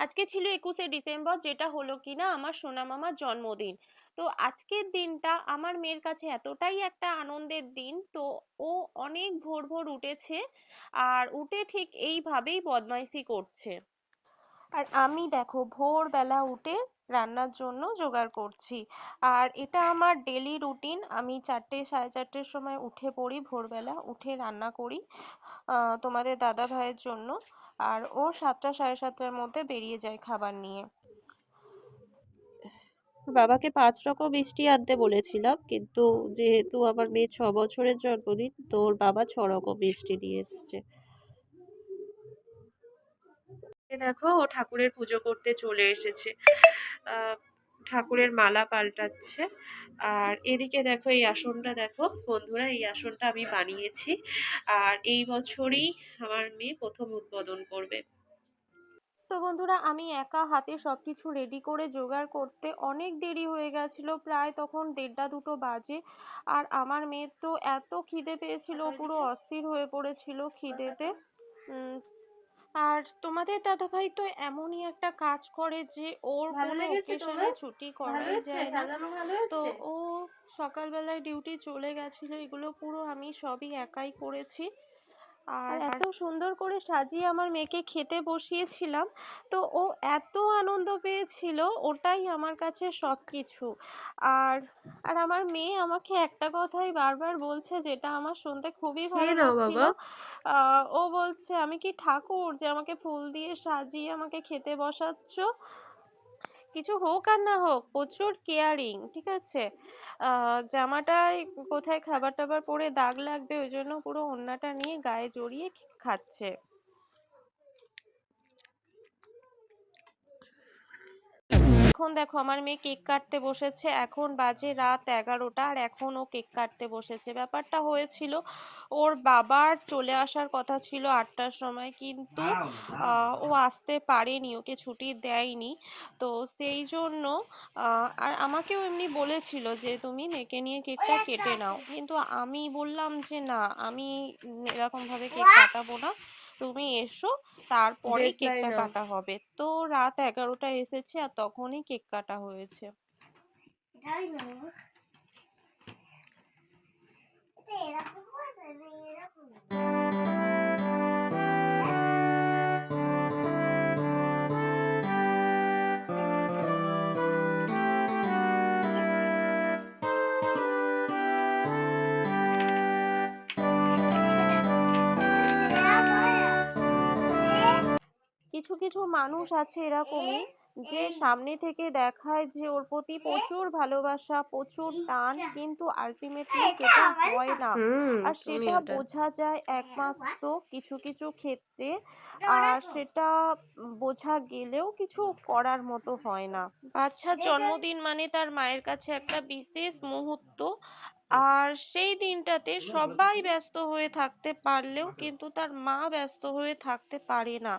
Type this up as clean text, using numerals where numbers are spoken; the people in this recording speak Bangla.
আজকে ছিল 21শে ডিসেম্বর, যেটা হলো কিনা আমার সোনা মামার জন্মদিন। তো আজকের দিনটা আমার মেয়ের কাছে এতটাই একটা আনন্দের দিন। তো ও অনেক ভোর ভোর উঠেছে, আর উঠে ঠিক এইভাবেই বদমাইশি করছে। আর আমি দেখো ভোরবেলা উঠে রান্নার জন্য জোগাড় করছি। আর এটা আমার ডেলি রুটিন। আমি 4টে সাড়ে 4টের সময় উঠে পড়ি, ভোরবেলা উঠে রান্না করি তোমাদের দাদা ভাইয়ের জন্য। আর ও 7টা সাড়ে 7টার মধ্যে বেরিয়ে যায় খাবার নিয়ে। বাবাকে 5 রকম মিষ্টি আনতে বলেছিলাম, কিন্তু যেহেতু আমার মেয়ে 6 বছরের জন্মদিন, তো ওর বাবা 6 রকম মিষ্টি নিয়ে এসছে। দেখো ও ঠাকুরের পুজো করতে চলে এসেছে, ঠাকুরের মালা পাল্টাচ্ছে। আর এদিকে দেখো এই আসনটা, দেখো বন্ধুরা, এই আসনটা আমি বানিয়েছি। আর এই বছরই আমার মেয়ে প্রথম উদ্বোধন করবে। তো বন্ধুরা, আমি একা হাতে সবকিছু রেডি করে জোগাড় করতে অনেক দেরি হয়ে গেছিল, প্রায় তখন 1:30-2টো বাজে। আর আমার মেয়ের তো এত খিদে পেয়েছিল, পুরো অস্থির হয়ে পড়েছিল খিদেতে। উম আর তোমাদের দাদাভাই তো এমনই একটা কাজ করে যে ওর কোনো অকেশনে ছুটি করাই যায় না। তো ও সকালবেলায় ডিউটি চলে গেছিল, এগুলো পুরো আমি সবই একাই করেছি। আর এত সুন্দর করে সাজিয়ে আমার মেয়েকে খেতে বসিয়েছিলাম। তো ও এত আনন্দ পেয়েছিল, ওটাই আমার কাছে সবকিছু। আর আর আমার মেয়ে আমাকে একটা কথাই বারবার বলছে, যেটা আমার শুনতে খুবই ভালো লাগছিল। ও বলছে, আমি কি ঠাকুর যে আমাকে ফুল দিয়ে সাজিয়ে আমাকে খেতে বসাচ্ছ? কিছু হোক আর না হোক, প্রচুর কেয়ারিং, ঠিক আছে। জামাটায় কোথায় খাবার টাবার পরে দাগ লাগবে, ওই জন্য পুরো ওড়নাটা নিয়ে গায়ে জড়িয়ে খাচ্ছে। এখন দেখো আমার মেয়ে কেক কাটতে বসেছে। এখন বাজে রাত 11টা, আর এখন ও কেক কাটতে বসেছে। ব্যাপারটা হয়েছিল, ওর বাবার চলে আসার কথা ছিল 8টার সময়, কিন্তু ও আসতে পারেনি, ওকে ছুটি দেয়নি। তো সেই জন্য আর আমাকেও এমনি বলেছিল যে তুমি মেয়েকে নিয়ে কেকটা কেটে নাও, কিন্তু আমি বললাম যে না, আমি এরকম ভাবে কেক কাটাবো না, তুমি এসো, তারপরে কেকটা কাটা হবে। তো রাত 11টায় এসেছে, আর তখনই কেক কাটা হয়েছে। কিছু কিছু মানুষ আছে এরকমই, যে সামনে থেকে দেখায় যে ওর প্রতি প্রচুর ভালোবাসা, প্রচুর টান, কিন্তু আলটিমেটলি সেটা হয় না। আর সেটা বোঝা যায় একমাত্র কিছু কিছু ক্ষেত্রে। আর সেটা বোঝা গেলেও কিছু করার মতো হয় না। বাচ্চার জন্মদিন মানে তার মায়ের কাছে একটা বিশেষ মুহূর্ত। আর সেই দিনটাতে সবাই ব্যস্ত হয়ে থাকতে পারলেও কিন্তু তার মা ব্যস্ত হয়ে থাকতে পারে না।